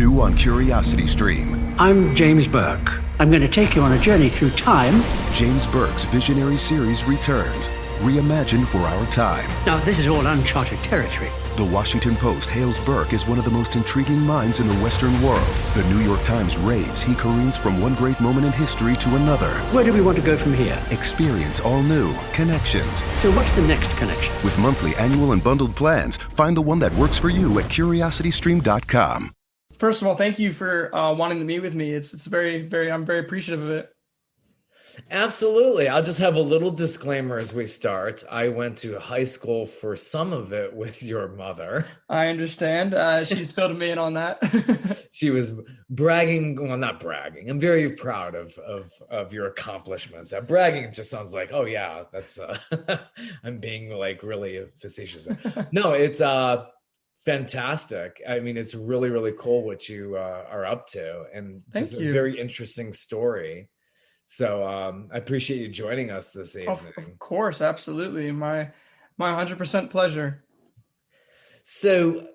New on Curiosity Stream. I'm James Burke. I'm going to take you on a journey through time. James Burke's visionary series returns, reimagined for our time. Now, this is all uncharted territory. The Washington Post hails Burke as one of the most intriguing minds in the Western world. The New York Times raves he careens from one great moment in history to another. Where do we want to go from here? Experience all new Connections. So what's the next connection? With monthly, annual, and bundled plans, find the one that works for you at curiositystream.com. First of all, thank you for wanting to meet with me. It's I'm very appreciative of it. Absolutely. I'll just have a little disclaimer as we start. I went to high school for some of it with your mother. I understand. She's filled me in on that. She was bragging. Well, not bragging. I'm very proud of your accomplishments. Bragging just sounds like, oh yeah, that's I'm being like really facetious. No, it's fantastic. I mean, it's really, really cool what you are up to, and just a very interesting story. So I appreciate you joining us this evening. Of course, absolutely. My 100% pleasure. So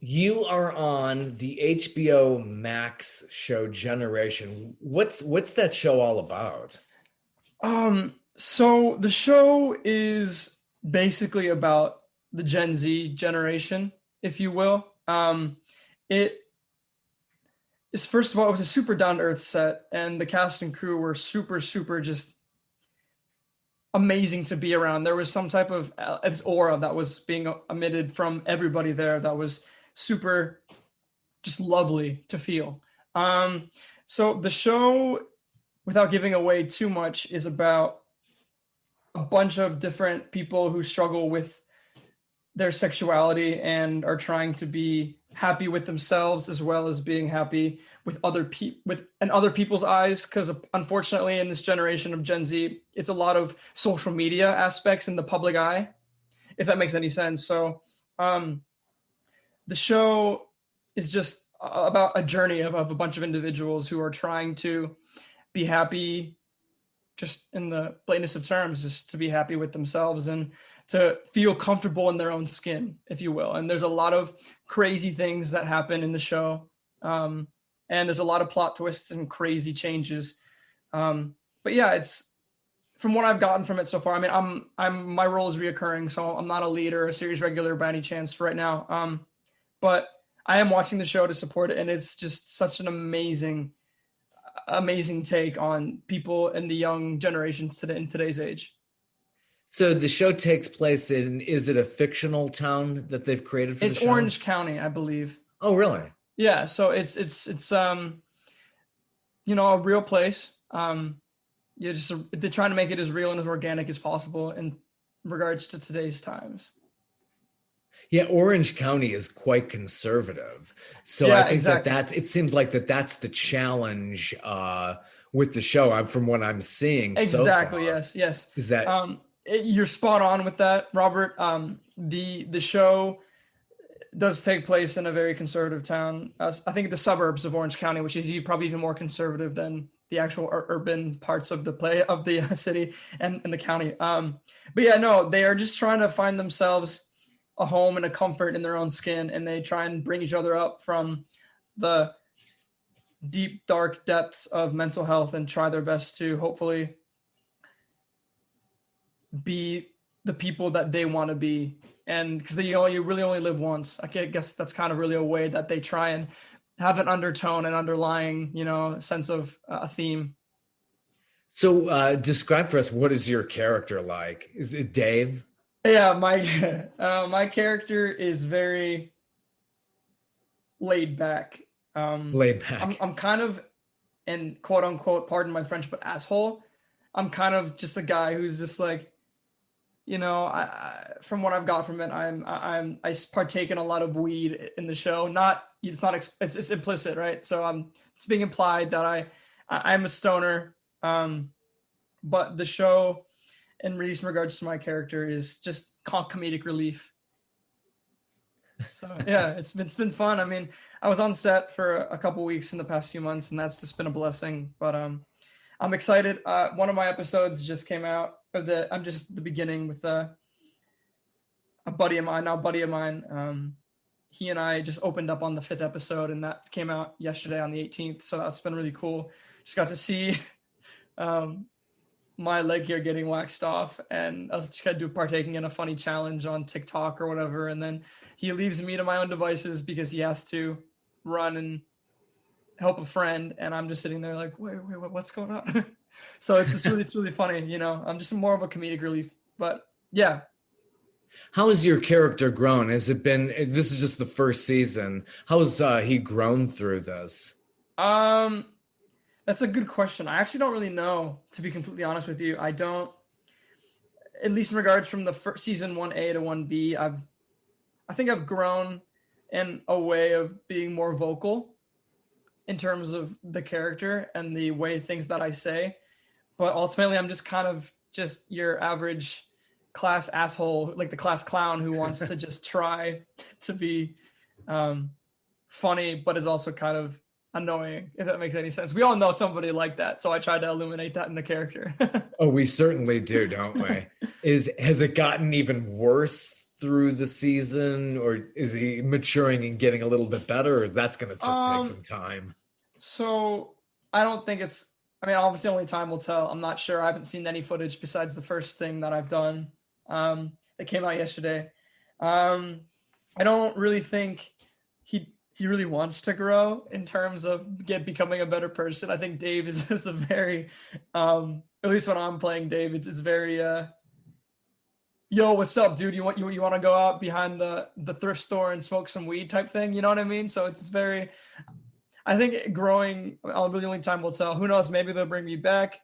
you are on the HBO Max show Generation. What's that show all about? So the show is basically about the Gen Z generation, if you will. First of all, it was a super down-to-earth set, and the cast and crew were super, super just amazing to be around. There was some type of aura that was being emitted from everybody there that was super just lovely to feel. So the show, without giving away too much, is about a bunch of different people who struggle with their sexuality and are trying to be happy with themselves as well as being happy with other people's eyes, because unfortunately in this generation of Gen Z, it's a lot of social media aspects in the public eye, if that makes any sense. So the show is just about a journey of a bunch of individuals who are trying to be happy, just in the blatantness of terms, just to be happy with themselves and to feel comfortable in their own skin, if you will. And there's a lot of crazy things that happen in the show. And there's a lot of plot twists and crazy changes. But yeah, it's from what I've gotten from it so far. I mean, my role is reoccurring, so I'm not a lead or a series regular by any chance right now. But I am watching the show to support it. And it's just such an amazing take on people in the young generations in today's age. So the show takes place is it a fictional town that they've created for the show? It's Orange County, I believe. Oh, really? Yeah. So it's a real place. They're trying to make it as real and as organic as possible in regards to today's times. Yeah, Orange County is quite conservative. So yeah, I think exactly. It seems like that's the challenge with the show from what I'm seeing exactly, so far. Yes. Is that you're spot on with that, Robert. The show does take place in a very conservative town. I think the suburbs of Orange County, which is probably even more conservative than the actual urban parts of the city and the county. But yeah, no, they are just trying to find themselves a home and a comfort in their own skin, and they try and bring each other up from the deep, dark depths of mental health and try their best to hopefully be the people that they want to be. And because you really only live once. I guess that's kind of really a way that they try and have an undertone and underlying, sense of a theme. So describe for us, what is your character like? Is it Dave? Yeah, my character is very laid back. Laid back. I'm kind of, and quote unquote, pardon my French, but asshole. I'm kind of just a guy who's just like, from what I've got from it, I partake in a lot of weed in the show. It's implicit, right? So it's being implied that I'm a stoner. But the show, in regards to my character, is just comedic relief. So yeah, it's been fun. I mean, I was on set for a couple weeks in the past few months, and that's just been a blessing. But I'm excited. One of my episodes just came out. I'm just the beginning with a buddy of mine. he and I just opened up on the 5th episode, and that came out yesterday on the 18th. So that's been really cool. Just got to see my leg gear getting waxed off, and I was just kind of partaking in a funny challenge on TikTok or whatever. And then he leaves me to my own devices because he has to run and help a friend. And I'm just sitting there like, wait, what's going on? So it's really funny. You know, I'm just more of a comedic relief, but yeah. How has your character grown? Has it been, this is just the first season. How has he grown through this? That's a good question. I actually don't really know, to be completely honest with you. I don't, at least in regards from the first season 1A to 1B, I think I've grown in a way of being more vocal in terms of the character and the way things that I say. But ultimately, I'm just kind of just your average class asshole, like the class clown who wants to just try to be funny, but is also kind of annoying, if that makes any sense. We all know somebody like that, so I tried to illuminate that in the character. Oh, we certainly do, don't we? Has it gotten even worse through the season, or is he maturing and getting a little bit better, or that's going to just take some time? So I don't think it's, I mean, obviously only time will tell. I'm not sure. I haven't seen any footage besides the first thing that I've done that came out yesterday. I don't really think he really wants to grow in terms of becoming a better person. I think Dave is a very, at least when I'm playing Dave, it's very, yo, what's up, dude? You want to go out behind the thrift store and smoke some weed type thing? You know what I mean? So it's very, I think growing, really only time will tell. Who knows? Maybe they'll bring me back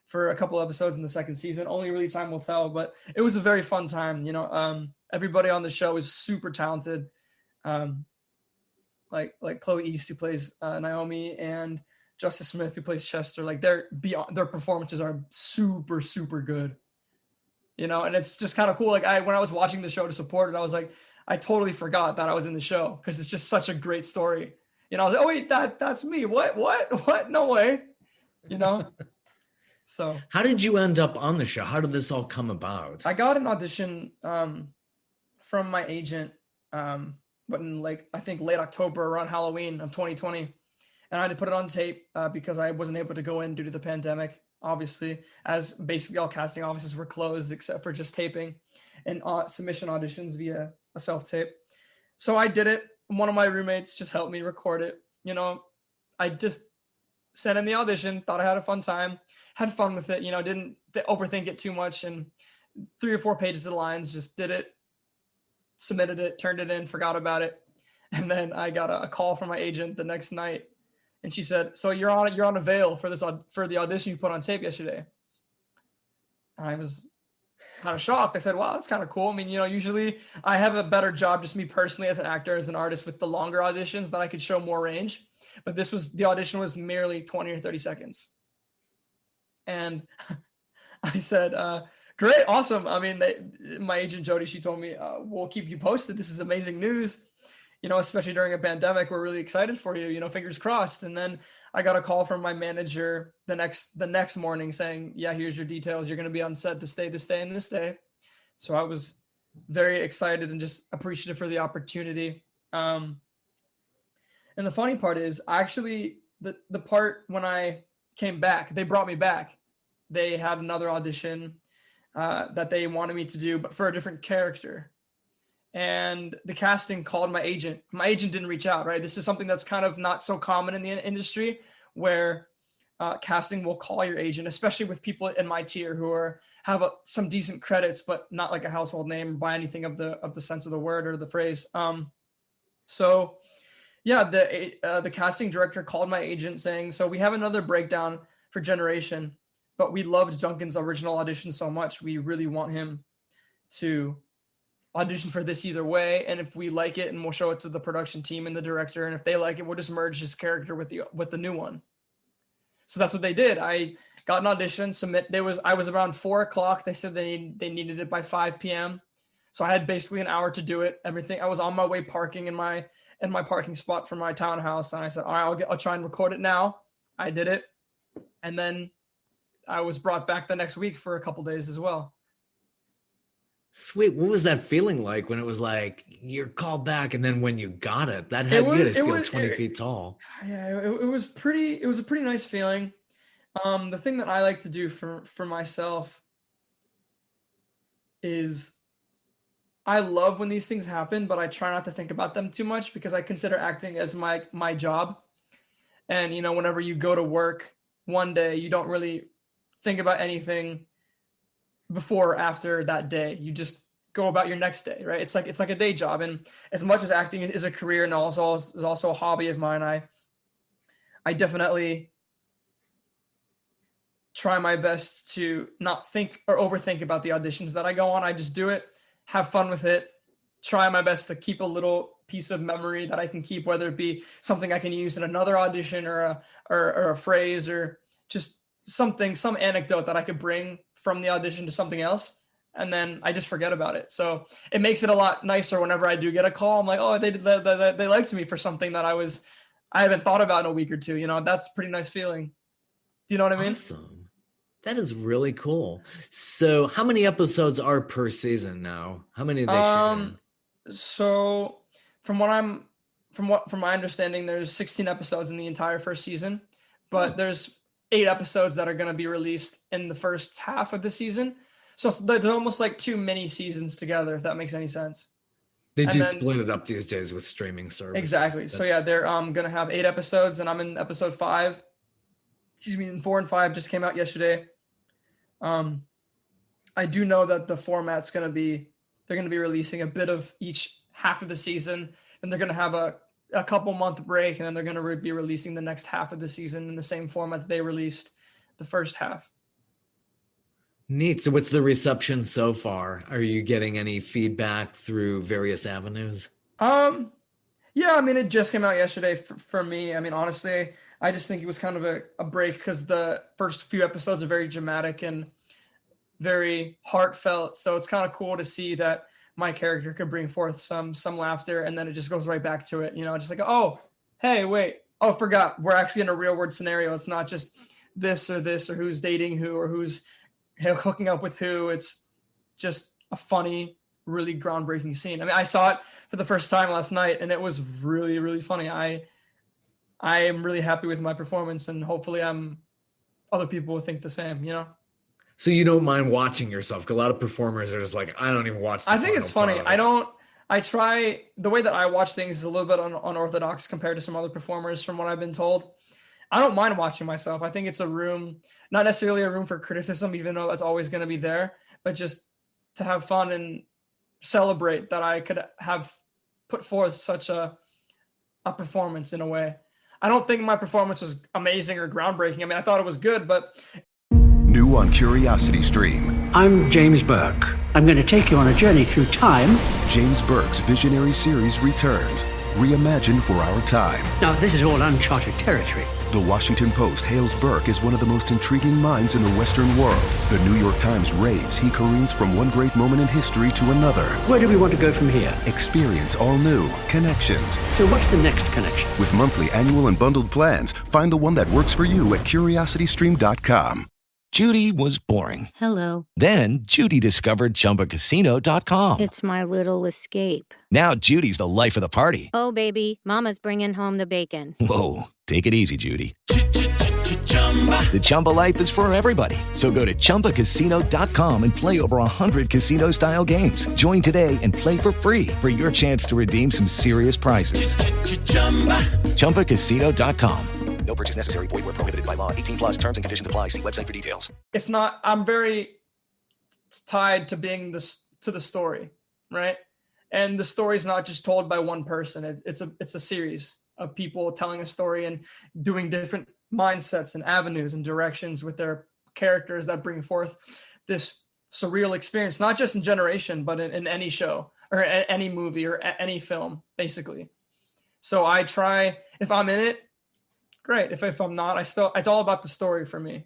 for a couple episodes in the second season. Only really time will tell. But it was a very fun time. You know, everybody on the show is super talented. Like Chloe East, who plays Naomi, and Justice Smith, who plays Chester. Like their performances are super, super good. You know, and it's just kind of cool. Like when I was watching the show to support it, I was like, I totally forgot that I was in the show because it's just such a great story. You know, I was like, oh wait, that's me. What? No way. You know. So how did you end up on the show? How did this all come about? I got an audition from my agent, but in I think late October around Halloween of 2020, and I had to put it on tape because I wasn't able to go in due to the pandemic. Obviously, as basically all casting offices were closed except for just taping and submission auditions via a self-tape. So I did it. One of my roommates just helped me record it. You know, I just sent in the audition, thought I had a fun time, had fun with it, you know, didn't overthink it too much, and 3 or 4 pages of lines, just did it, submitted it, turned it in, forgot about it. And then I got a call from my agent the next night, and she said, so you're on a veil for the audition you put on tape yesterday. And I was kind of shocked. I said, wow, that's kind of cool. I mean, you know, usually I have a better job, just me personally as an actor, as an artist, with the longer auditions that I could show more range. But the audition was merely 20 or 30 seconds. And I said, great, awesome. I mean, my agent, Jody, she told me, we'll keep you posted. This is amazing news, you know, especially during a pandemic. We're really excited for you, you know, fingers crossed. And then I got a call from my manager the next morning saying, yeah, here's your details. You're going to be on set this day, and this day. So I was very excited and just appreciative for the opportunity. And the funny part is actually the part when I came back, they brought me back. They had another audition that they wanted me to do, but for a different character. And the casting called my agent. My agent didn't reach out, right? This is something that's kind of not so common in the industry, where casting will call your agent, especially with people in my tier who have some decent credits, but not like a household name by anything of the sense of the word or the phrase. So yeah, the casting director called my agent saying, so we have another breakdown for Generation, but we loved Duncan's original audition so much. We really want him to audition for this either way. And if we like it, and we'll show it to the production team and the director, and if they like it, we'll just merge his character with the new one. So that's what they did. I got an audition, I was around 4:00. They said they needed it by 5 p.m. So I had basically an hour to do it. Everything. I was on my way parking in my parking spot for my townhouse. And I said, all right, I'll try and record it now. I did it. And then I was brought back the next week for a couple days as well. Sweet. What was that feeling like when it was like you're called back, and then when you got it, that had It you was, had to it feel was, 20 feet tall. yeah, it was pretty. It was a pretty nice feeling. The thing that I like to do for myself is I love when these things happen, but I try not to think about them too much because I consider acting as my job. And whenever you go to work one day, you don't really think about anything before or after that day. You just go about your next day, right? It's like a day job. And as much as acting is a career and also is also a hobby of mine, I definitely try my best to not think or overthink about the auditions that I go on. I just do it, have fun with it, try my best to keep a little piece of memory that I can keep, whether it be something I can use in another audition or a phrase or just some anecdote that I could bring from the audition to something else. And then I just forget about it. So it makes it a lot nicer whenever I do get a call. I'm like, oh, they liked me for something that I haven't thought about in a week or two. That's a pretty nice feeling. Do you know what I mean? Awesome. That is really cool. So how many episodes are per season now? How many are they shooting? So from my understanding, there's 16 episodes in the entire first season, but there's 8 episodes that are going to be released in the first half of the season. So they're almost like 2 mini seasons together, if that makes any sense. They do split it up these days with streaming services. Exactly. So yeah, they're going to have 8 episodes, and I'm in episode 5. Excuse me, and 4 and 5 just came out yesterday. I do know that the format's they're going to be releasing a bit of each half of the season, and they're going to have a couple month break, and then they're going to be releasing the next half of the season in the same format that they released the first half. Neat. So what's the reception so far? Are you getting any feedback through various avenues? Yeah, I mean, it just came out yesterday for me. I mean, honestly, I just think it was kind of a break because the first few episodes are very dramatic and very heartfelt. So it's kind of cool to see that my character could bring forth some laughter, and then it just goes right back to it. Just like, oh, hey, wait, oh, forgot, we're actually in a real world scenario. It's not just this or who's dating who or who's hooking up with who. It's just a funny, really groundbreaking scene. I mean, I saw it for the first time last night, and it was really, really funny. I am really happy with my performance, and hopefully other people will think the same, So you don't mind watching yourself? 'Cause a lot of performers are just like, I don't even watch. I think it's funny. I try, the way that I watch things is a little bit unorthodox compared to some other performers from what I've been told. I don't mind watching myself. I think it's a room, not necessarily a room for criticism, even though that's always going to be there, but just to have fun and celebrate that I could have put forth such a performance in a way. I don't think my performance was amazing or groundbreaking. I mean, I thought it was good, but... New on Curiosity Stream. I'm James Burke. I'm going to take you on a journey through time. James Burke's visionary series returns, reimagined for our time. Now, this is all uncharted territory. The Washington Post hails Burke as one of the most intriguing minds in the Western world. The New York Times raves he careens from one great moment in history to another. Where do we want to go from here? Experience all new connections. So what's the next connection? With monthly, annual, and bundled plans, find the one that works for you at curiositystream.com. Judy was boring. Hello. Then Judy discovered ChumbaCasino.com. It's my little escape. Now Judy's the life of the party. Oh, baby, mama's bringing home the bacon. Whoa, take it easy, Judy. The Chumba life is for everybody. So go to ChumbaCasino.com and play over 100 casino-style games. Join today and play for free for your chance to redeem some serious prizes. ChumbaCasino.com. No purchase necessary. Void where prohibited by law. 18 plus terms and conditions apply. See website for details. It's not, I'm very tied to being to the story, right? And the story is not just told by one person. It's a series of people telling a story and doing different mindsets and avenues and directions with their characters that bring forth this surreal experience, not just in Generation, but in any show or any movie or any film, basically. So I try, if I'm in it, great. If I'm not, it's all about the story for me.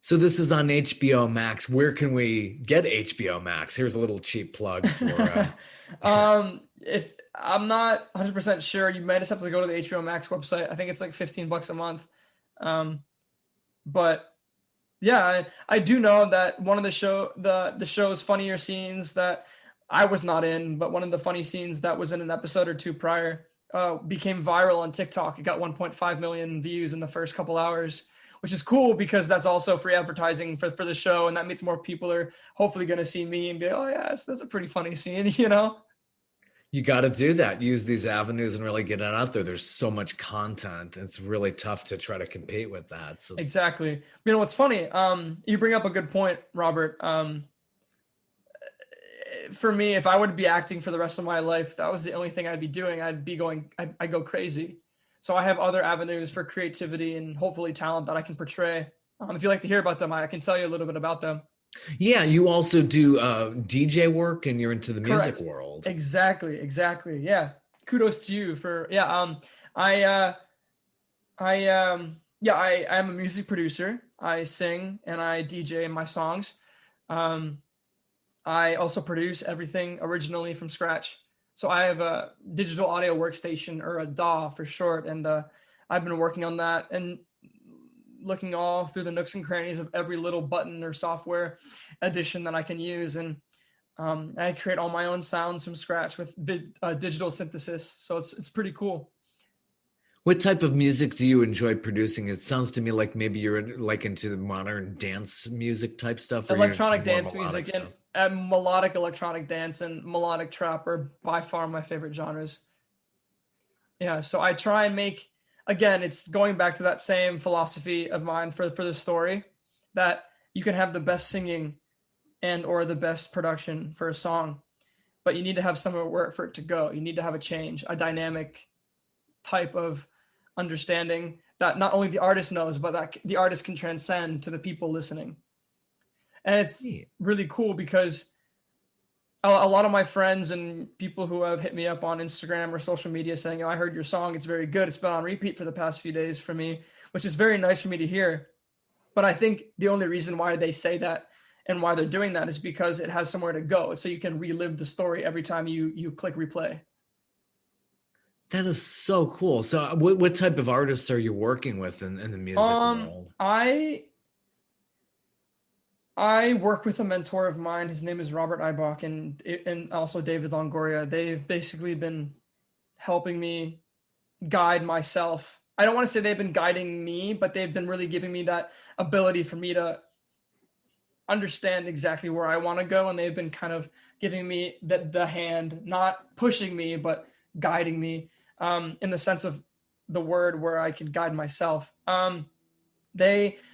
So this is on HBO Max. Where can we get HBO Max? Here's a little cheap plug for... If I'm not 100% sure, you might just have to go to the HBO Max website. I think it's like $15 a month. But Yeah, I do know that one of the show's funnier scenes that I was not in, but one of the funny scenes that was in an episode or two prior became viral on TikTok. It got 1.5 million views in the first couple hours, which is cool because that's also free advertising for the show, and that means more people are hopefully going to see me and be, oh yeah, that's a pretty funny scene, you know? You got to do that. Use these avenues and really get it out there. There's so much content. It's really tough to try to compete with that. So Exactly. You know what's funny? You bring up a good point, Robert. For me, if I would be acting for the rest of my life, that was the only thing I'd be doing. I'd go crazy. So I have other avenues for creativity and hopefully talent that I can portray. If you'd like to hear about them, I can tell you a little bit about them. yeah, you also do DJ work and you're into the music Correct. world. Exactly. Yeah. Kudos to you for, yeah. I'm a music producer. I sing and I DJ in my songs. I also produce everything originally from scratch. So I have a digital audio workstation, or a DAW for short, and I've been working on that and looking all through the nooks and crannies of every little button or software addition that I can use. And I create all my own sounds from scratch with digital synthesis. So it's pretty cool. What type of music do you enjoy producing? It sounds to me like maybe you're like into the modern dance music type stuff. Electronic dance music and melodic electronic dance and melodic trap are by far my favorite genres. Yeah, so I try and make, again, it's going back to that same philosophy of mine for the story, that you can have the best singing and or the best production for a song, but you need to have somewhere for it to go. You need to have a change, a dynamic type of understanding that not only the artist knows, but that the artist can transcend to the people listening. And it's really cool because a lot of my friends and people who have hit me up on Instagram or social media saying, I heard your song, it's very good. It's been on repeat for the past few days for me, which is very nice for me to hear. But I think the only reason why they say that and why they're doing that is because it has somewhere to go. So you can relive the story every time you click replay. That is so cool. So what type of artists are you working with in the music world? I work with a mentor of mine. His name is Robert Eibach and also David Longoria. They've basically been helping me guide myself. I don't want to say they've been guiding me, but they've been really giving me that ability for me to understand exactly where I want to go. And they've been kind of giving me the hand, not pushing me, but guiding me in the sense of the word where I can guide myself.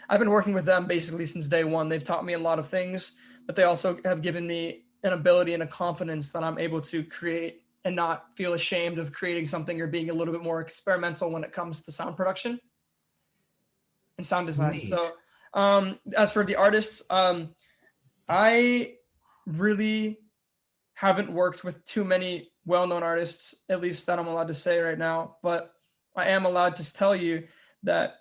I've been working with them basically since day one. They've taught me a lot of things, but they also have given me an ability and a confidence that I'm able to create and not feel ashamed of creating something or being a little bit more experimental when it comes to sound production and sound design. Neat. So as for the artists, I really haven't worked with too many well-known artists, at least that I'm allowed to say right now, but I am allowed to tell you that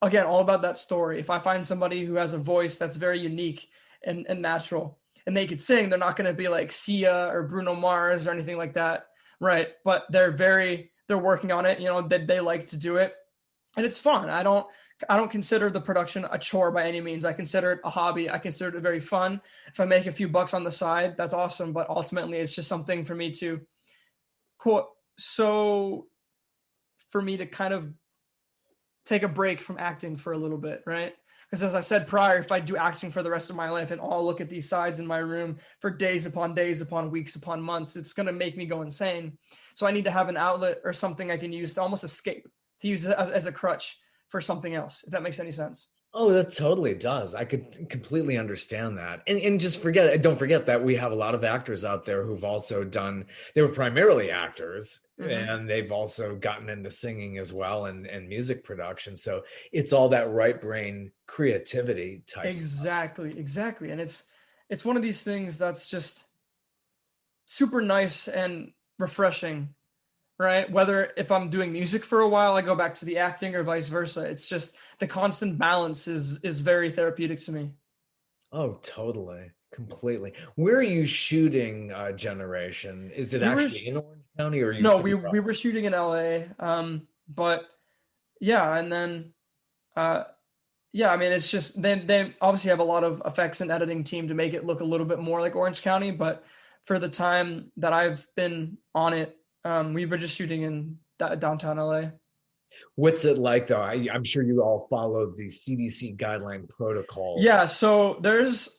again, all about that story. If I find somebody who has a voice that's very unique and natural and they could sing, they're not going to be like Sia or Bruno Mars or anything like that. Right. But they're working on it. You know, they like to do it and it's fun. I don't consider the production a chore by any means. I consider it a hobby. I consider it very fun. If I make a few bucks on the side, that's awesome. But ultimately it's just something for me to quote. So for me to kind of take a break from acting for a little bit, right? Because as I said prior, if I do acting for the rest of my life and all look at these sides in my room for days upon weeks upon months, it's going to make me go insane. So I need to have an outlet or something I can use to almost escape, to use it as a crutch for something else, if that makes any sense. Oh, that totally does. I could completely understand that. And don't forget that we have a lot of actors out there who've also they were primarily actors, mm-hmm. and they've also gotten into singing as well and music production. So it's all that right brain creativity type stuff. Exactly. And it's one of these things that's just super nice and refreshing, right? Whether if I'm doing music for a while, I go back to the acting or vice versa. It's just the constant balance is very therapeutic to me. Oh, totally. Completely. Where are you shooting Generation? Is it in Orange County or are you? No, we were shooting in LA. But yeah, and then Yeah, I mean, it's just they obviously have a lot of effects and editing team to make it look a little bit more like Orange County, but for the time that I've been on it, we've been just shooting in downtown LA. What's it like though? I'm sure you all follow the CDC guideline protocols. Yeah, so there's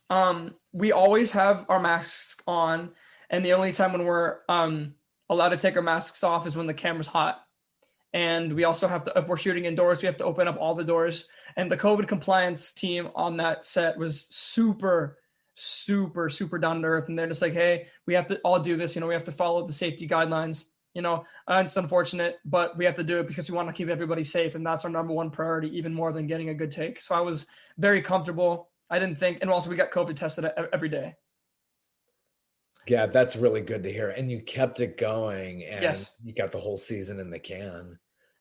we always have our masks on, and the only time when we're allowed to take our masks off is when the camera's hot. And we also have to, if we're shooting indoors, we have to open up all the doors. And the COVID compliance team on that set was super, super, super down to earth. And they're just like, hey, we have to all do this. You know, we have to follow the safety guidelines. You know, it's unfortunate, but we have to do it because we want to keep everybody safe. And that's our number one priority, even more than getting a good take. So I was very comfortable. I didn't think, and also we got COVID tested every day. Yeah, that's really good to hear. And you kept it going, and Yes. you got the whole season in the can.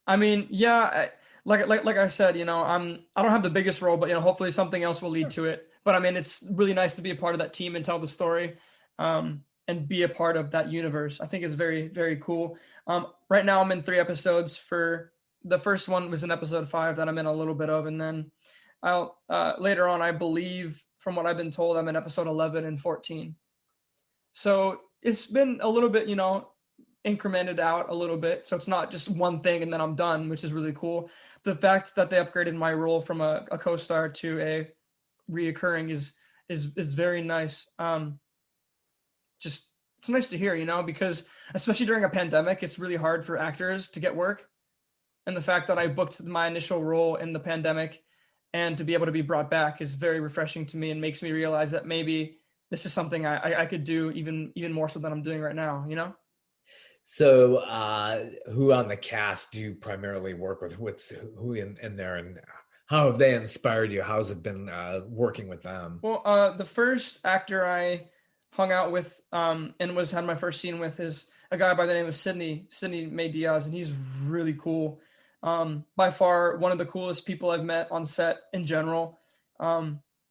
I mean, yeah, like I said, you know, I don't have the biggest role, but you know, hopefully something else will lead to it. But I mean, it's really nice to be a part of that team and tell the story, and be a part of that universe. I think it's very, very cool. Right now I'm in 3 episodes. For the first one was in episode 5 that I'm in a little bit of, and then I'll later on, I believe, from what I've been told, I'm in episode 11 and 14. So it's been a little bit, you know, incremented out a little bit. So it's not just one thing and then I'm done, which is really cool. The fact that they upgraded my role from a co-star to a reoccurring is very nice. Just, it's nice to hear, you know, because especially during a pandemic, it's really hard for actors to get work. And the fact that I booked my initial role in the pandemic and to be able to be brought back is very refreshing to me and makes me realize that maybe this is something I could do even more so than I'm doing right now, you know? So who on the cast do you primarily work with? Who in there, and how have they inspired you? How's it been working with them? Well, the first actor I hung out with and had my first scene with is a guy by the name of Sidney May Diaz, and he's really cool. By far one of the coolest people I've met on set in general.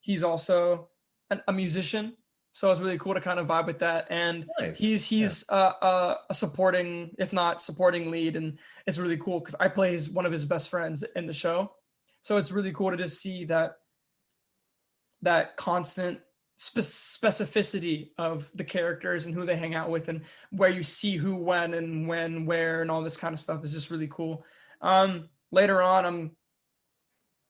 He's also a musician. So it's really cool to kind of vibe with that. And Nice. he's a supporting, if not supporting lead. And it's really cool because I play one of his best friends in the show. So it's really cool to just see that constant specificity of the characters and who they hang out with and where you see who, when, where, and all this kind of stuff is just really cool. Later on,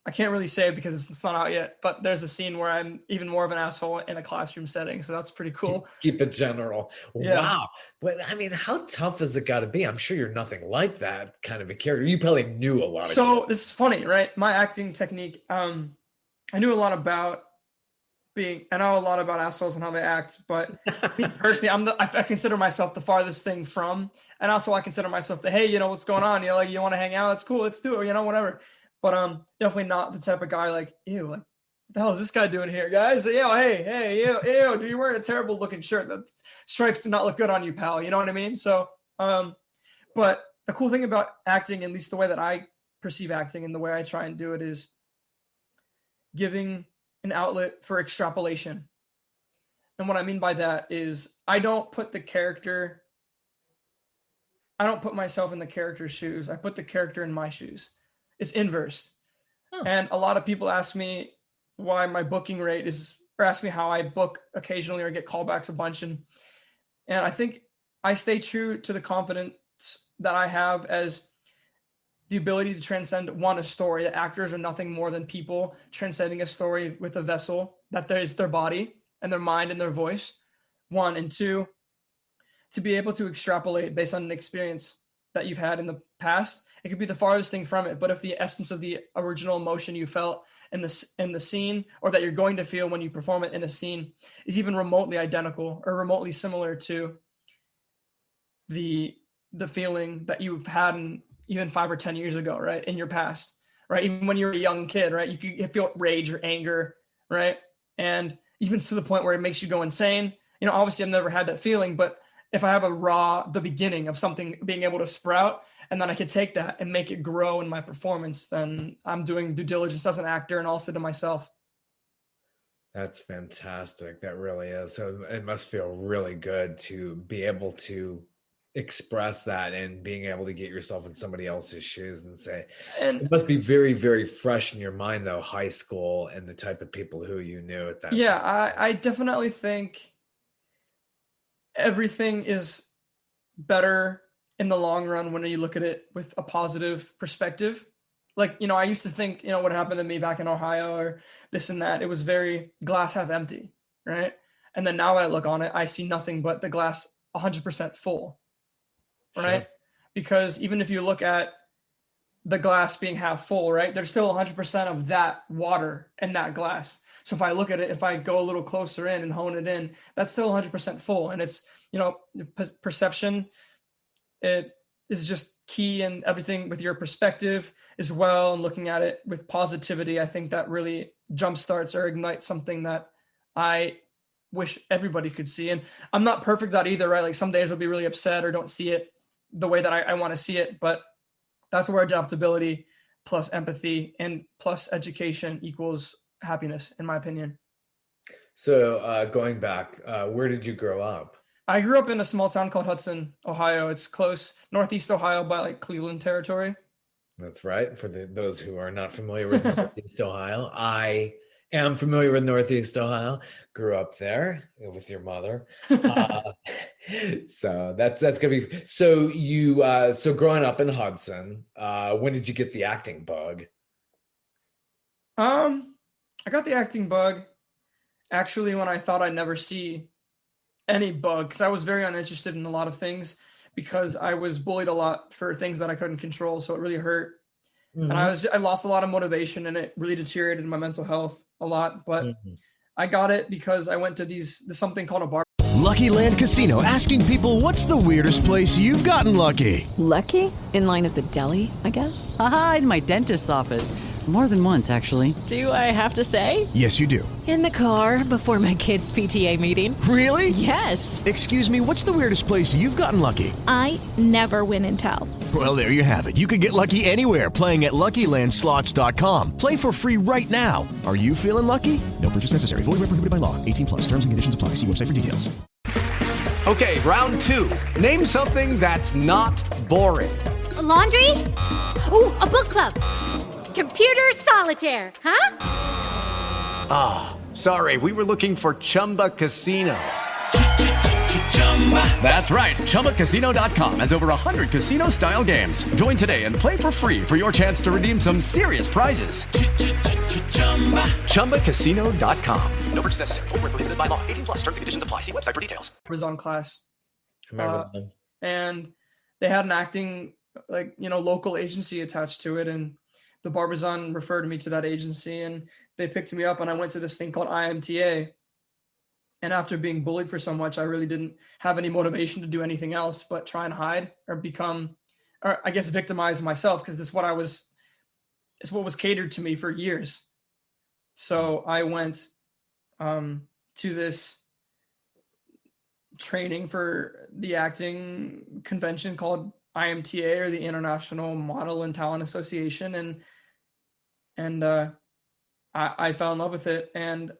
I can't really say it because it's not out yet, but there's a scene where I'm even more of an asshole in a classroom setting. So that's pretty cool. Keep it general. Yeah. Wow. But I mean, how tough has it got to be? I'm sure you're nothing like that kind of a character. You probably knew a lot of So this is funny, right? My acting technique, I knew a lot about I know a lot about assholes and how they act, but me personally, I consider myself the farthest thing from, and also I consider myself hey, you know, what's going on? You know, like, you want to hang out? It's cool. Let's do it. You know, whatever. But definitely not the type of guy like, ew, like, what the hell is this guy doing here, dude, you're wearing a terrible looking shirt. That stripes do not look good on you, pal. You know what I mean? So, but the cool thing about acting, at least the way that I perceive acting and the way I try and do it, is giving an outlet for extrapolation. And what I mean by that is I don't put myself in the character's shoes. I put the character in my shoes. It's inverse. Oh. And a lot of people ask me why my booking rate or ask me how I book occasionally or get callbacks a bunch. And I think I stay true to the confidence that I have as the ability to transcend a story. That actors are nothing more than people transcending a story with a vessel that there is their body and their mind and their voice. 1, and 2, to be able to extrapolate based on an experience that you've had in the past. It could be the farthest thing from it, but if the essence of the original emotion you felt in the scene, or that you're going to feel when you perform it in a scene, is even remotely identical or remotely similar to the feeling that you've had even 5 or 10 years ago, right, in your past, right? Even when you're a young kid, right, you feel rage or anger, right? And even to the point where it makes you go insane. You know, obviously I've never had that feeling, but if I have the beginning of something being able to sprout, and then I could take that and make it grow in my performance, then I'm doing due diligence as an actor and also to myself. That's fantastic. That really is. So it must feel really good to be able to express that and being able to get yourself in somebody else's shoes and say, And it must be very, very fresh in your mind though, high school and the type of people who you knew at that yeah, time. I definitely think everything is better in the long run when you look at it with a positive perspective. Like, I used to think, what happened to me back in Ohio or this and that, it was very glass half empty, right? And then now when I look on it, I see nothing but the glass 100% full, right? Sure. Because even if you look at the glass being half full, right, there's still 100% of that water in that glass. So if I look at it, if I go a little closer in and hone it in, that's still 100% full. And it's, perception, it is just key in everything with your perspective as well. And looking at it with positivity, I think that really jumpstarts or ignites something that I wish everybody could see. And I'm not perfect at either, right? Like some days I'll be really upset or don't see it the way that I want to see it, but that's where adaptability plus empathy and plus education equals happiness, in my opinion. So going back, where did you grow up? I grew up in a small town called Hudson, Ohio. It's close, Northeast Ohio by like Cleveland territory. That's right. For those who are not familiar with Northeast Ohio, I am familiar with Northeast Ohio. Grew up there with your mother, so that's gonna be. So you so growing up in Hudson, when did you get the acting bug? I got the acting bug actually when I thought I'd never see any bug, because I was very uninterested in a lot of things because I was bullied a lot for things that I couldn't control. So it really hurt. Mm-hmm. And I lost a lot of motivation and it really deteriorated my mental health a lot. But I got it because I went to this something called a bar. Lucky Land Casino, asking people, what's the weirdest place you've gotten lucky? Lucky? In line at the deli, I guess? Aha, in my dentist's office. More than once, actually. Do I have to say? Yes, you do. In the car before my kids' PTA meeting. Really? Yes. Excuse me, what's the weirdest place you've gotten lucky? I never win and tell. Well, there you have it. You can get lucky anywhere, playing at LuckyLandSlots.com. Play for free right now. Are you feeling lucky? No purchase necessary. Void where prohibited by law. 18+. Terms and conditions apply. See website for details. Okay, round two. Name something that's not boring. A laundry? Ooh, a book club. Computer solitaire, huh? Ah, oh, sorry. We were looking for Chumba Casino. That's right. ChumbaCasino.com has over 100 casino-style games. Join today and play for free for your chance to redeem some serious prizes. ChumbaCasino.com. No purchase necessary. Void where prohibited by law. 18+. Terms and conditions apply. See website for details. Was on class. I remember them. And they had an acting, local agency attached to it. And the Barbizon referred me to that agency and they picked me up and I went to this thing called IMTA. And after being bullied for so much, I really didn't have any motivation to do anything else but try and hide or victimize myself, because it's what was catered to me for years. So I went to this training for the acting convention called IMTA, or the International Model and Talent Association, and I fell in love with it. And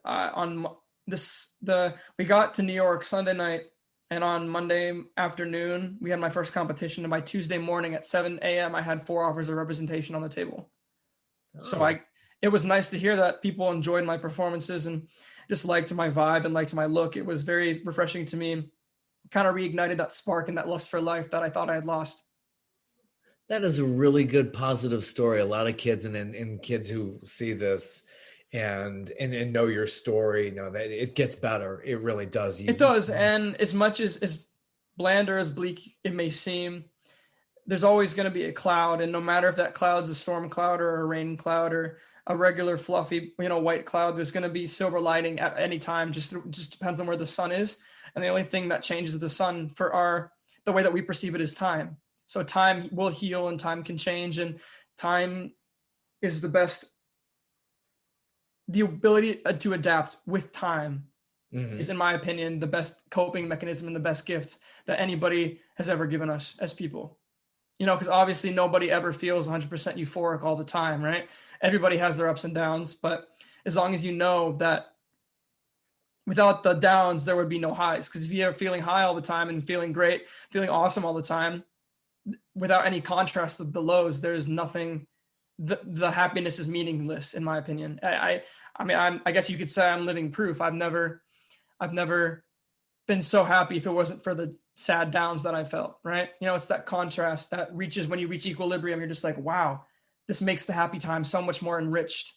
we got to New York Sunday night, and on Monday afternoon we had my first competition, and by Tuesday morning at 7 a.m. I had 4 offers of representation on the table. Oh. So it was nice to hear that people enjoyed my performances and just liked my vibe and liked my look. It was very refreshing to me, kind of reignited that spark and that lust for life that I thought I had lost. That is a really good positive story. A lot of kids and kids who see this and know your story, know that it gets better. It really does. It does. And as much as bland or as bleak it may seem, there's always going to be a cloud. And no matter if that cloud's a storm cloud or a rain cloud or a regular fluffy, white cloud, there's going to be silver lining at any time. Just depends on where the sun is. And the only thing that changes the sun for the way that we perceive it is time. So time will heal and time can change, and time is the ability to adapt with time is, in my opinion, the best coping mechanism and the best gift that anybody has ever given us as people. Because obviously nobody ever feels 100% euphoric all the time, right? Everybody has their ups and downs, but as long as you know that without the downs, there would be no highs. Because if you're feeling high all the time and feeling great, feeling awesome all the time, without any contrast of the lows, there's nothing. The happiness is meaningless, in my opinion. I guess you could say I'm living proof. I've never been so happy if it wasn't for the sad downs that I felt. Right? It's that contrast that reaches when you reach equilibrium. You're just like, wow, this makes the happy time so much more enriched.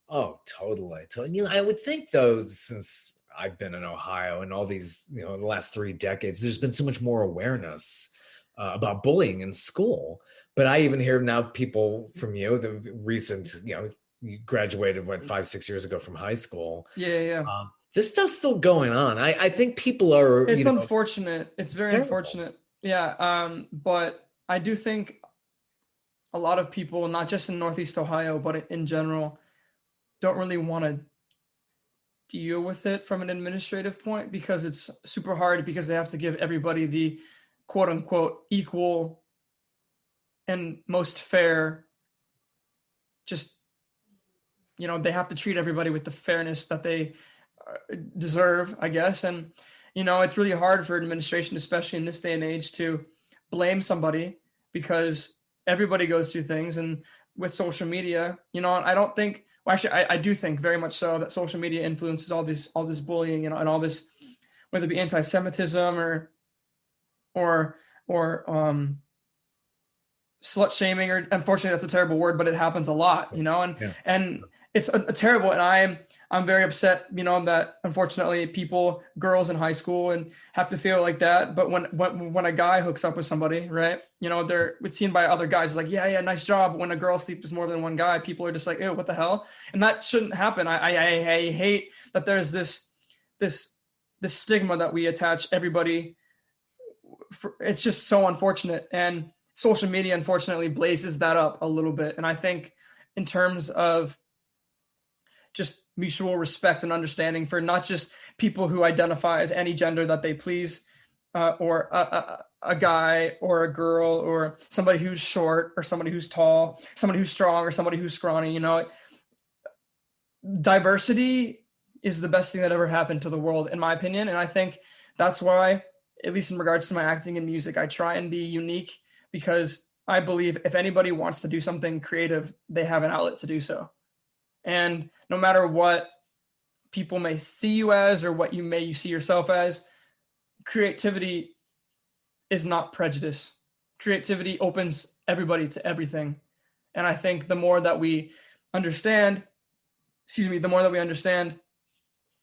Oh, totally. I would think, though, since I've been in Ohio and all these, the last 3 decades, there's been so much more awareness about bullying in school. But I even hear now people from the recent, you graduated 5-6 years ago from high school. Yeah. This stuff's still going on. I think people are. It's unfortunate. It's very unfortunate. Yeah. But I do think a lot of people, not just in Northeast Ohio, but in general, don't really want to deal with it from an administrative point, because it's super hard, because they have to give everybody the quote unquote equal and most fair, just, they have to treat everybody with the fairness that they deserve, I guess. And, it's really hard for administration, especially in this day and age, to blame somebody, because everybody goes through things. And with social media, I don't think, well, actually, I do think very much so that social media influences all this bullying, and all this, whether it be anti-Semitism or slut shaming, or, unfortunately that's a terrible word, but it happens a lot, and it's a terrible, and I'm very upset, that unfortunately girls in high school and have to feel like that. But when a guy hooks up with somebody, right, they're seen by other guys like, yeah, nice job. But when a girl sleeps with more than one guy, people are just like, ew, what the hell? And that shouldn't happen. I hate that there's this stigma that we attach everybody. It's just so unfortunate. And social media, unfortunately, blazes that up a little bit. And I think in terms of just mutual respect and understanding for not just people who identify as any gender that they please, or a guy or a girl, or somebody who's short or somebody who's tall, somebody who's strong or somebody who's scrawny, diversity is the best thing that ever happened to the world, in my opinion. And I think that's why, at least in regards to my acting and music, I try and be unique, because I believe if anybody wants to do something creative, they have an outlet to do so. And no matter what people may see you as, or what you see yourself as, creativity is not prejudice. Creativity opens everybody to everything. And I think the more that we understand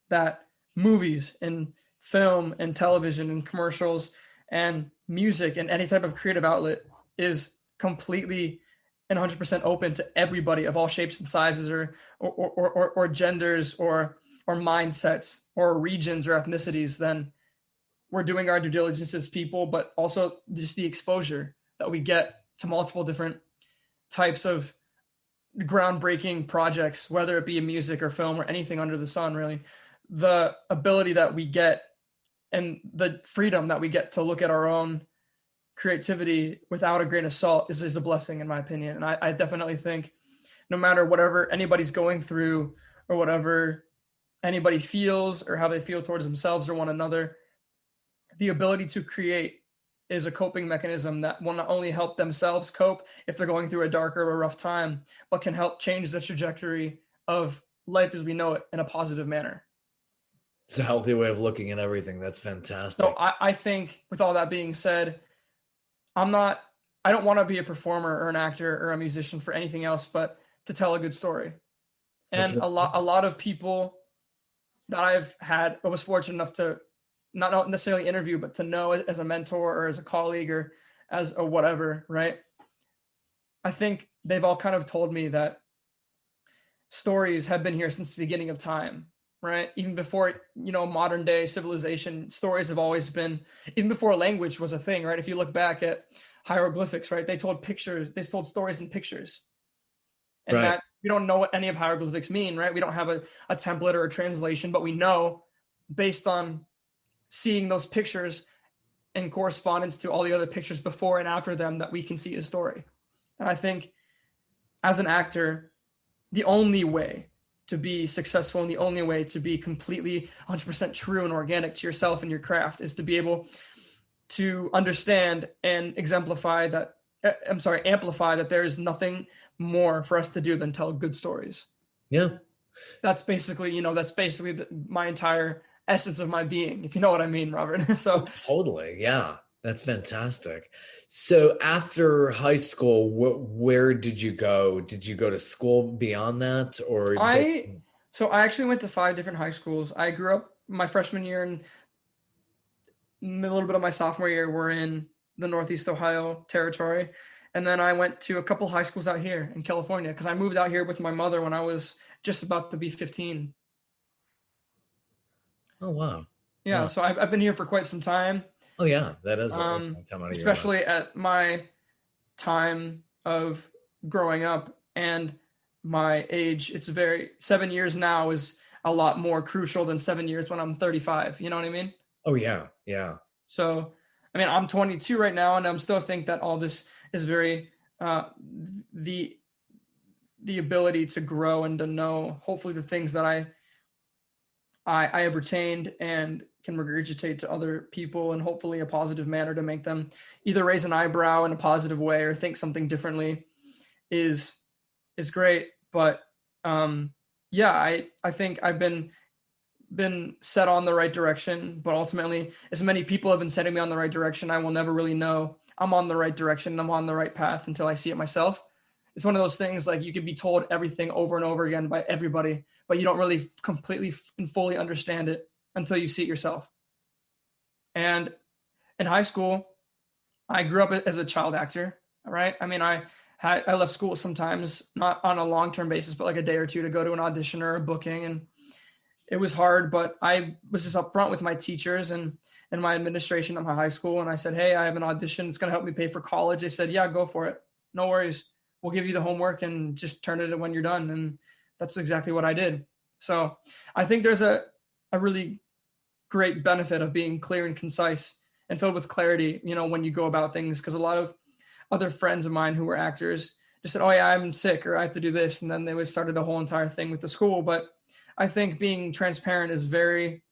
that movies and film and television and commercials and music and any type of creative outlet is completely and 100% open to everybody of all shapes and sizes, or genders, or mindsets, or regions, or ethnicities, then we're doing our due diligence as people. But also just the exposure that we get to multiple different types of groundbreaking projects, whether it be music or film or anything under the sun, really, the ability that we get and the freedom that we get to look at our own creativity without a grain of salt is a blessing, in my opinion. And I definitely think no matter whatever anybody's going through, or whatever anybody feels, or how they feel towards themselves or one another, the ability to create is a coping mechanism that will not only help themselves cope if they're going through a darker or rough time, but can help change the trajectory of life as we know it in a positive manner. It's a healthy way of looking at everything. That's fantastic. So I think, with all that being said, I don't want to be a performer or an actor or a musician for anything else but to tell a good story. And a lot of people that I was fortunate enough to not necessarily interview, but to know as a mentor or as a colleague or as a whatever, right? I think they've all kind of told me that stories have been here since the beginning of time, right? Even before, modern day civilization, stories have always been, even before language was a thing, right? If you look back at hieroglyphics, right? They told stories in pictures. And that we don't know what any of hieroglyphics mean, right? We don't have a template or a translation, but we know based on seeing those pictures in correspondence to all the other pictures before and after them that we can see a story. And I think as an actor, the only way to be successful, and the only way to be completely 100% true and organic to yourself and your craft is to be able to understand and amplify that there is nothing more for us to do than tell good stories. Yeah. That's basically, my entire essence of my being, if you know what I mean, Robert. So totally. Yeah. That's fantastic. So after high school, where did you go? Did you go to school beyond that, or? I actually went to 5 different high schools. I grew up my freshman year and a little bit of my sophomore year were in the Northeast Ohio territory. And then I went to a couple high schools out here in California because I moved out here with my mother when I was just about to be 15. Oh, wow. Yeah. Wow. So I've been here for quite some time. Oh yeah, that is a long time out of your life. Especially at my time of growing up and my age. It's 7 years now is a lot more crucial than 7 years when I'm 35. You know what I mean? Oh yeah, yeah. So, I mean, I'm 22 right now, and I'm still think that all this is very the ability to grow and to know hopefully the things that I have retained and can regurgitate to other people in hopefully a positive manner to make them either raise an eyebrow in a positive way or think something differently is great. But I think I've been set on the right direction, but ultimately as many people have been setting me on the right direction, I will never really know I'm on the right direction. I'm on the right path until I see it myself. It's one of those things like you can be told everything over and over again by everybody, but you don't really completely and fully understand it until you see it yourself. And in high school, I grew up as a child actor. All right. I mean, I left school sometimes, not on a long-term basis, but like a day or two to go to an audition or a booking. And it was hard, but I was just upfront with my teachers and my administration at my high school. And I said, hey, I have an audition. It's going to help me pay for college. They said, yeah, go for it. No worries. We'll give you the homework and just turn it in when you're done. And that's exactly what I did. So I think there's a really great benefit of being clear and concise and filled with clarity, when you go about things. Because a lot of other friends of mine who were actors just said, oh yeah, I'm sick or I have to do this. And then they started a whole entire thing with the school. But I think being transparent is very,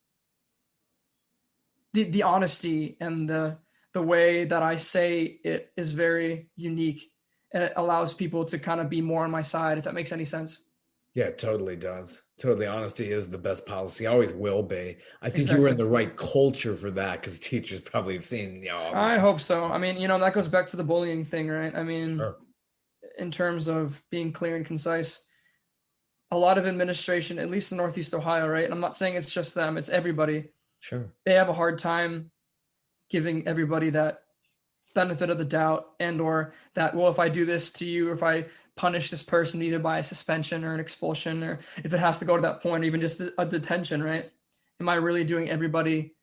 the honesty and the way that I say it is very unique. And it allows people to kind of be more on my side, if that makes any sense. Yeah, it totally does. Totally. Honesty is the best policy. Always will be. I think you were in the right culture for that because teachers probably have seen, I hope so. I mean, that goes back to the bullying thing, right? I mean, sure. In terms of being clear and concise, a lot of administration, at least in Northeast Ohio, right? And I'm not saying it's just them, it's everybody. Sure. They have a hard time giving everybody that benefit of the doubt and or that, well, if I do this to you, or if I punish this person either by a suspension or an expulsion, or if it has to go to that point, or even just a detention, right? Am I really doing everybody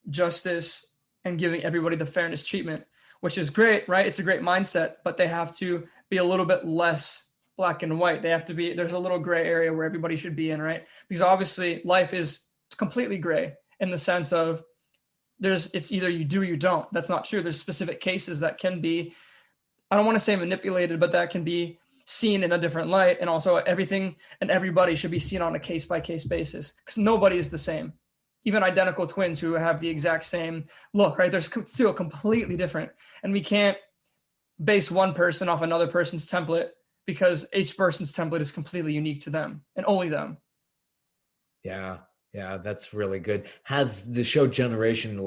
justice and giving everybody the fairness treatment, which is great, right? It's a great mindset, but they have to be a little bit less black and white. They have to be, there's a little gray area where everybody should be in, right? Because obviously life is completely gray in the sense of it's either you do or you don't. That's not true. There's specific cases that can be, I don't want to say manipulated, but that can be seen in a different light. And also everything and everybody should be seen on a case-by-case basis because nobody is the same. Even identical twins who have the exact same look, right? They're still completely different. And we can't base one person off another person's template because each person's template is completely unique to them and only them. Yeah. Yeah, that's really good. Has the show Generation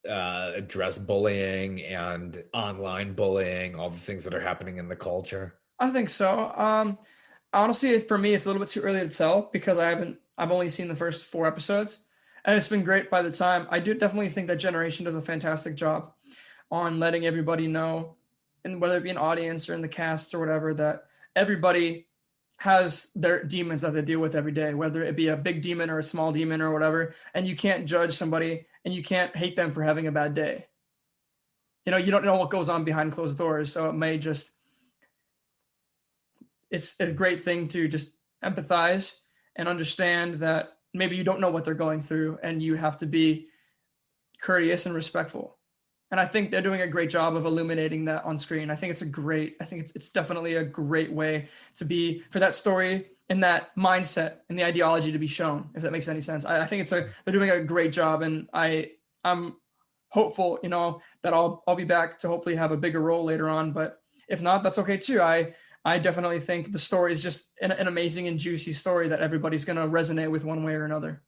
addressed bullying and online bullying, all the things that are happening in the culture? I think so. Honestly, for me, it's a little bit too early to tell because I've only seen the first 4 episodes and it's been great by the time. I do definitely think that Generation does a fantastic job on letting everybody know, and whether it be an audience or in the cast or whatever, that everybody has their demons that they deal with every day, whether it be a big demon or a small demon or whatever. And you can't judge somebody and you can't hate them for having a bad day. You don't know what goes on behind closed doors. So it's a great thing to just empathize and understand that maybe you don't know what they're going through and you have to be courteous and respectful. And I think they're doing a great job of illuminating that on screen. I think it's definitely a great way to be for that story in that mindset and the ideology to be shown, if that makes any sense. I think they're doing a great job, and I'm hopeful, that I'll be back to hopefully have a bigger role later on. But if not, that's okay too. I definitely think the story is just an amazing and juicy story that everybody's going to resonate with one way or another.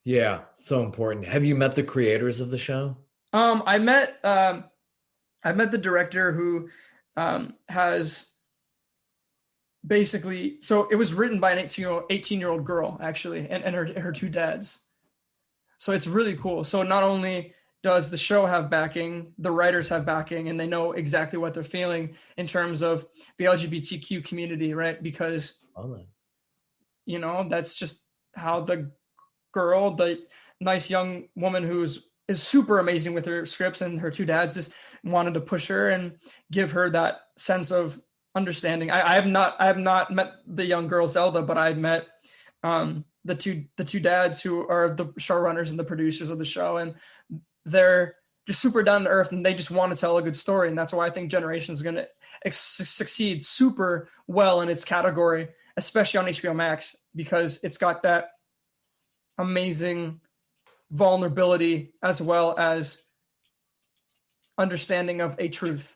Yeah, so important. Have you met the creators of the show? I met the director who has basically, so it was written by an 18-year-old girl, actually, and her two dads. So it's really cool. So not only does the show have backing, the writers have backing, and they know exactly what they're feeling in terms of the LGBTQ community, right? Because, that's just how the girl, the nice young woman is super amazing with her scripts, and her two dads just wanted to push her and give her that sense of understanding. I have not met the young girl Zelda, but I've met the two dads who are the showrunners and the producers of the show, and they're just super down to earth, and they just want to tell a good story. And that's why I think Generations is going to succeed super well in its category, especially on HBO Max, because it's got that amazing vulnerability as well as understanding of a truth.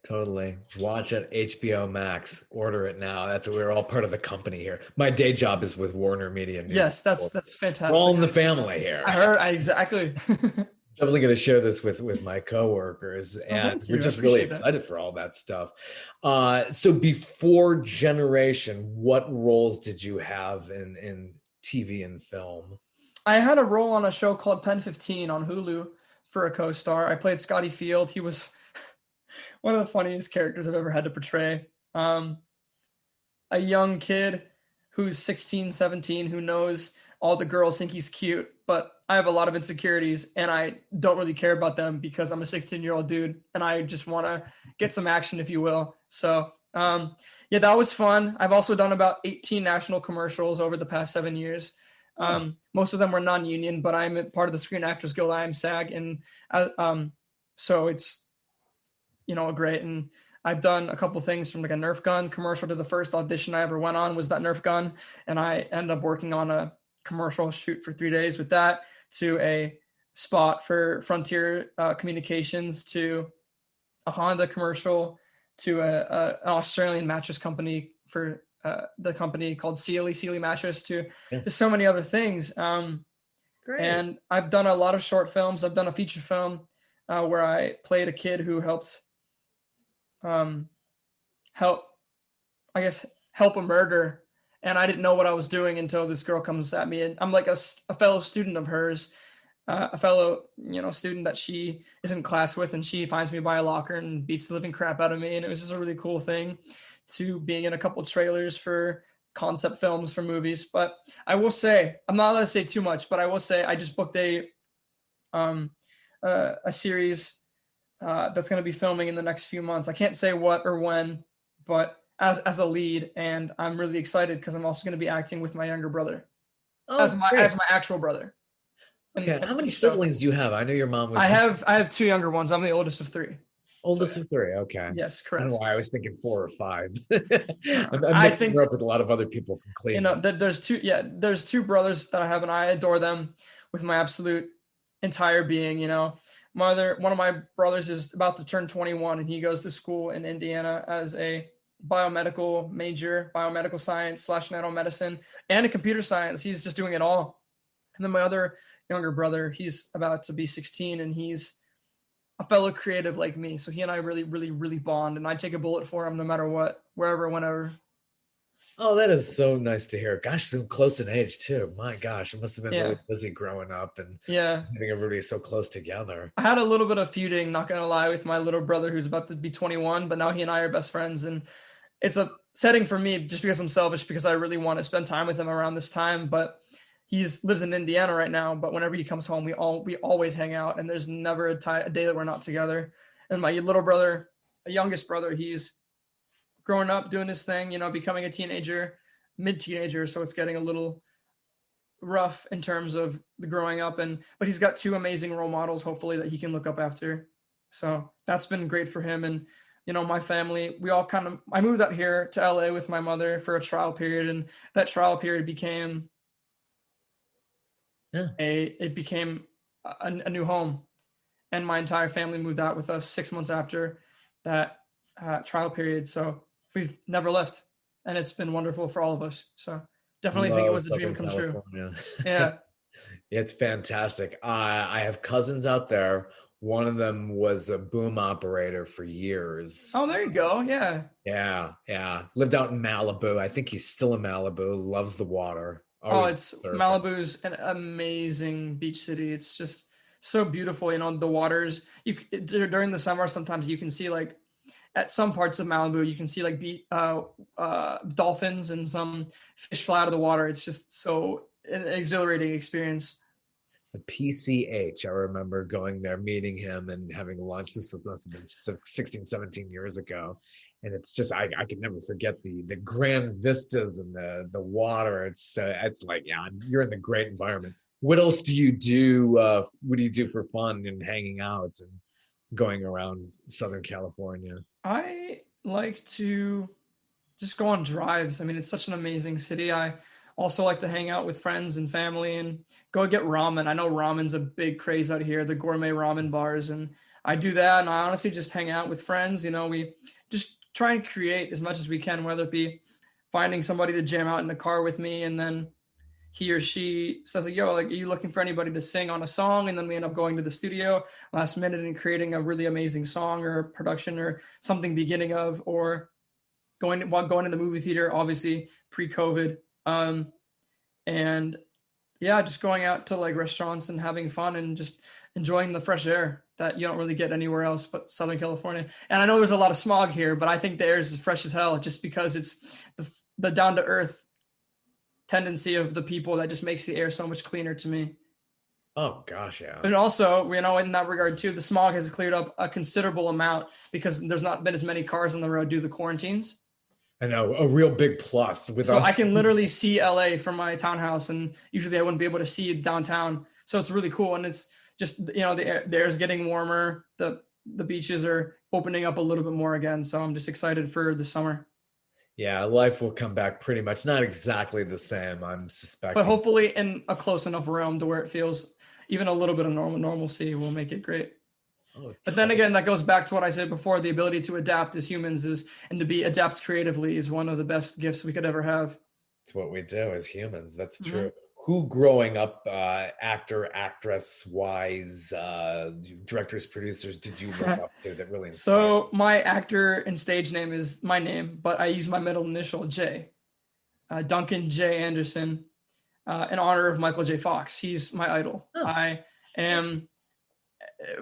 Totally. Watch it, HBO Max. Order it now. We're all part of the company here. My day job is with Warner Media. Yes, that's fantastic. We're all in the family here. I heard exactly. Definitely going to share this with my coworkers, and we're just really excited for all that stuff. So before Generation, what roles did you have in TV and film? I had a role on a show called Pen 15 on Hulu for a co-star. I played Scotty Field. He was one of the funniest characters I've ever had to portray. A young kid who's 16, 17, who knows all the girls think he's cute, but I have a lot of insecurities, and I don't really care about them because I'm a 16-year-old dude, and I just want to get some action, if you will. So, that was fun. I've also done about 18 national commercials over the past 7 years. Most of them were non-union, but I'm part of the Screen Actors Guild. I am SAG, and so it's great. And I've done a couple things, from like a Nerf gun commercial to the first audition I ever went on was that Nerf gun, and I ended up working on a commercial shoot for 3 days with that, to a spot for Frontier Communications, to a Honda commercial, to an Australian mattress company for the company called Sealy Mattress, to just so many other things. Great. And I've done a lot of short films. I've done a feature film where I played a kid who helped help a murder. And I didn't know what I was doing until this girl comes at me. And I'm like a fellow student of hers, a fellow, student that she is in class with, and she finds me by a locker and beats the living crap out of me. And it was just a really cool thing, to being in a couple trailers for concept films for movies. But I will say, I'm not allowed to say too much, but I will say I just booked a series that's going to be filming in the next few months. I can't say what or when, but as a lead, and I'm really excited because I'm also going to be acting with my younger brother as my actual brother. Okay, how many siblings do you have? I know your mom was. I have two younger ones. I'm the oldest of three. Oldest of three. Okay. Yes, correct. I don't know why I was thinking 4 or 5. I think grew up with a lot of other people from Cleveland. There's two brothers that I have, and I adore them with my absolute entire being. One of my brothers is about to turn 21, and he goes to school in Indiana as a biomedical major, biomedical science / nanomedicine, and a computer science. He's just doing it all. And then my other younger brother, he's about to be 16, and he's a fellow creative like me. So he and I really, really, really bond, and I take a bullet for him no matter what, wherever, whenever. Oh, that is so nice to hear. Gosh, so close in age too. My gosh, it must have been really busy growing up and having everybody so close together. I had a little bit of feuding, not going to lie, with my little brother who's about to be 21, but now he and I are best friends. And it's a setting for me just because I'm selfish, because I really want to spend time with him around this time. But he lives in Indiana right now, but whenever he comes home, we always hang out, and there's never a day that we're not together. And my little brother, a youngest brother, he's growing up, doing his thing, becoming a teenager, mid-teenager. So it's getting a little rough in terms of the growing up, but he's got 2 amazing role models, hopefully, that he can look up after. So that's been great for him. And my family, I moved out here to LA with my mother for a trial period, and that trial period became a new home. And my entire family moved out with us 6 months after that trial period. So we've never left, and it's been wonderful for all of us. So definitely think it was a dream come true. Yeah. It's fantastic. I have cousins out there. One of them was a boom operator for years. Oh, there you go. Yeah. Yeah. Lived out in Malibu. I think he's still in Malibu. Loves the water. Malibu's an amazing beach city. It's just so beautiful. The waters. During the summer, sometimes you can see, like, at some parts of Malibu, you can see like dolphins and some fish fly out of the water. It's just so an exhilarating experience. The PCH, I remember going there, meeting him and having lunch. This must have been 16, 17 years ago. And it's just, I can never forget the grand vistas and the water. It's like, you're in the great environment. What else do you do? What do you do for fun and hanging out and going around Southern California? I like to just go on drives. I mean, it's such an amazing city. I also like to hang out with friends and family and go get ramen. I know ramen's a big craze out here, the gourmet ramen bars. And I do that. And I honestly just hang out with friends. We just try and create as much as we can, whether it be finding somebody to jam out in the car with me. And then he or she says, like, yo, like, are you looking for anybody to sing on a song? And then we end up going to the studio last minute and creating a really amazing song or production or something beginning of, or going to the movie theater, obviously pre-COVID. And yeah, just going out to like restaurants and having fun and just enjoying the fresh air that you don't really get anywhere else but Southern California. And I know there's a lot of smog here, but I think the air is fresh as hell just because it's the down to earth tendency of the people that just makes the air so much cleaner to me. Oh gosh, yeah. And also, in that regard too, the smog has cleared up a considerable amount because there's not been as many cars on the road due to the quarantines. I know, a real big plus. So I can literally see LA from my townhouse, and usually I wouldn't be able to see downtown. So it's really cool, and it's just the air is getting warmer. The beaches are opening up a little bit more again. So I'm just excited for the summer. Yeah, life will come back pretty much not exactly the same, I'm suspecting. But hopefully in a close enough realm to where it feels even a little bit of normalcy will make it great. But then again, that goes back to what I said before, the ability to adapt as humans and to adapt creatively is one of the best gifts we could ever have. It's what we do as humans. That's true. Mm-hmm. Who growing up, actor, actress wise, directors, producers, did you look up to that really inspired? So my actor and stage name is my name, but I use my middle initial J. Duncan J. Anderson, in honor of Michael J. Fox. He's my idol. Oh. I am...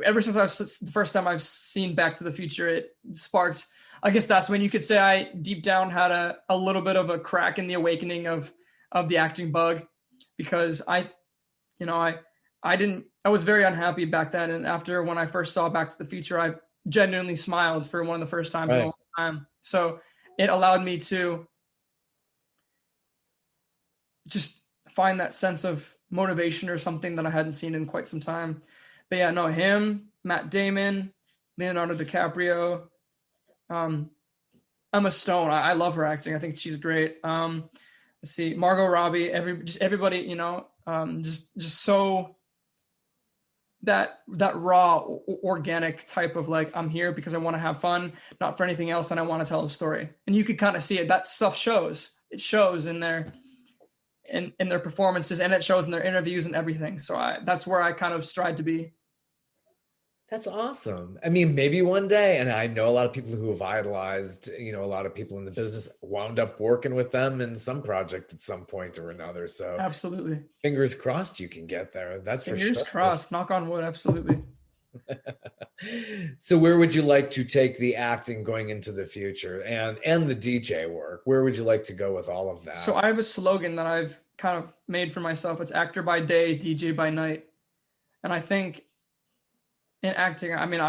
Ever since the first time I've seen Back to the Future, it sparked, I guess that's when you could say I deep down had a little bit of a crack in the awakening of the acting bug, because I was very unhappy back then. And after when I first saw Back to the Future, I genuinely smiled for one of the first times in a long time. So it allowed me to just find that sense of motivation or something that I hadn't seen in quite some time. But yeah, no, him, Matt Damon, Leonardo DiCaprio, Emma Stone. I love her acting. I think she's great. Let's see, Margot Robbie. Everybody. Just so that raw, organic type of like, I'm here because I want to have fun, not for anything else, and I want to tell a story. And you could kind of see it. That stuff shows. It shows in their performances, and it shows in their interviews and everything. So that's where I kind of strive to be. That's awesome. I mean, maybe one day, and I know a lot of people who have idolized, a lot of people in the business wound up working with them in some project at some point or another. So absolutely. Fingers crossed you can get there. That's for sure. Fingers crossed, knock on wood. Absolutely. So where would you like to take the acting going into the future and the DJ work? Where would you like to go with all of that? So I have a slogan that I've kind of made for myself. It's actor by day, DJ by night. And I think in acting, I mean,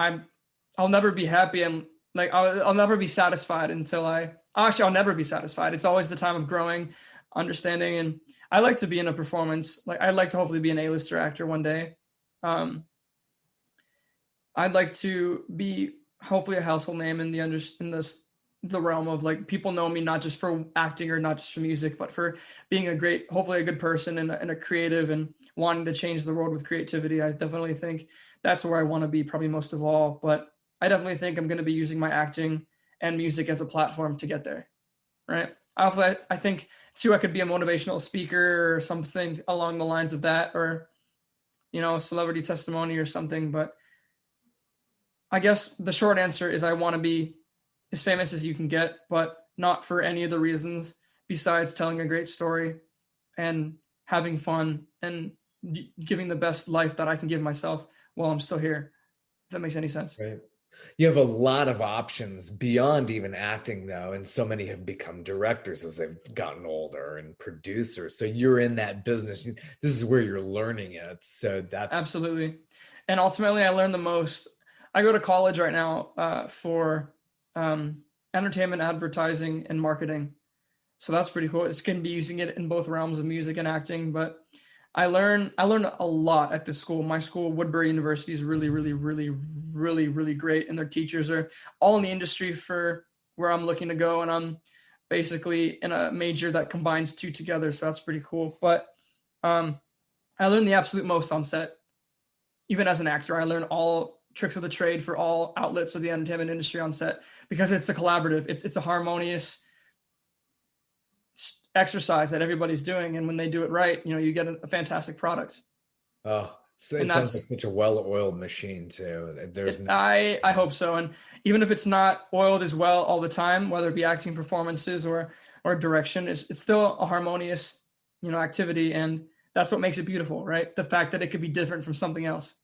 I'll never be happy, and like I'll never be satisfied until I'll never be satisfied. It's always the time of growing, understanding, and I like to be in a performance. Like I'd like to hopefully be an A-lister actor one day. I'd like to be hopefully a household name in the realm of like people know me not just for acting or not just for music, but for being hopefully a good person and a creative and wanting to change the world with creativity. I definitely think that's where I want to be probably most of all, but I definitely think I'm going to be using my acting and music as a platform to get there. Right. I think too, I could be a motivational speaker or something along the lines of that, or, celebrity testimony or something. But I guess the short answer is I want to be as famous as you can get, but not for any of the reasons besides telling a great story and having fun and giving the best life that I can give myself while I'm still here. If that makes any sense. Right. You have a lot of options beyond even acting, though, and so many have become directors as they've gotten older and producers. So you're in that business. This is where you're learning it. So that's absolutely. And ultimately, I learned the most. I go to college right now for entertainment, advertising, and marketing. So that's pretty cool. It's going to be using it in both realms of music and acting, but I learned a lot at this school. My school, Woodbury University, is really, really, really, really, really great. And their teachers are all in the industry for where I'm looking to go. And I'm basically in a major that combines two together. So that's pretty cool. But I learned the absolute most on set. Even as an actor, I learned all tricks of the trade for all outlets of the entertainment industry on set, because it's a collaborative, it's a harmonious exercise that everybody's doing, and when they do it right, you get a fantastic product. It sounds like such a well-oiled machine too. I hope so. And even if it's not oiled as well all the time, whether it be acting performances or direction, it's still a harmonious activity, and that's what makes it beautiful, right? The fact that it could be different from something else.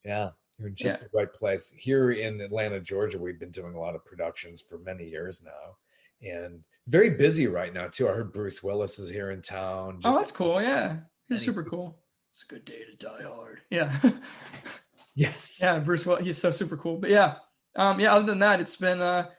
Yeah, you're just the right place. Here in Atlanta, Georgia, we've been doing a lot of productions for many years now. And very busy right now too. I heard Bruce Willis is here in town. That's cool. Yeah, he's super cool. It's a good day to die hard. Yeah. Yes. Yeah, Bruce Willis. He's so super cool. But yeah. Other than that, it's been a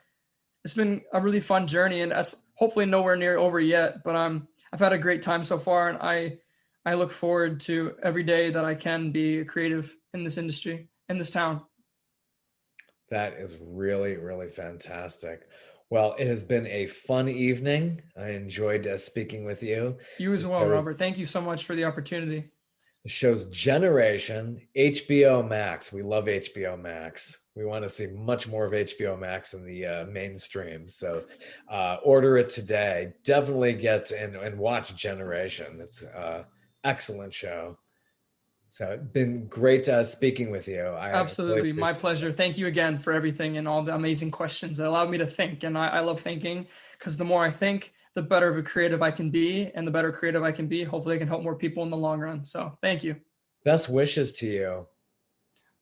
really fun journey, and hopefully nowhere near over yet. But I've had a great time so far, and I look forward to every day that I can be a creative in this industry, in this town. That is really, really fantastic. Well, it has been a fun evening. I enjoyed speaking with you. You as well, Robert. Thank you so much for the opportunity. The show's Generation, HBO Max. We love HBO Max. We want to see much more of HBO Max in the mainstream. So order it today. Definitely get and watch Generation. It's an excellent show. So it's been great speaking with you. Absolutely. My pleasure. Thank you again for everything and all the amazing questions that allowed me to think. And I love thinking, because the more I think, the better of a creative I can be. And the better creative I can be, hopefully I can help more people in the long run. So thank you. Best wishes to you.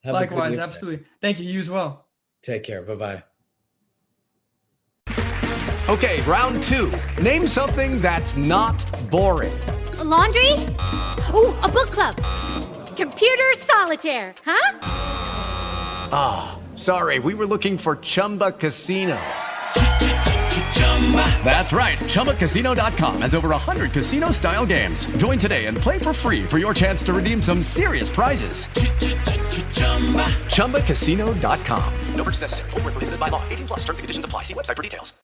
Likewise. Absolutely. Thank you. You as well. Take care. Bye-bye. Okay, round two. Name something that's not boring. A laundry? Ooh, a book club. Computer solitaire, huh? Sorry, we were looking for Chumba Casino. That's right, ChumbaCasino.com has over 100 casino-style games. Join today and play for free for your chance to redeem some serious prizes. ChumbaCasino.com. No purchase necessary. Void where prohibited by law. 18+ terms and conditions apply. See website for details.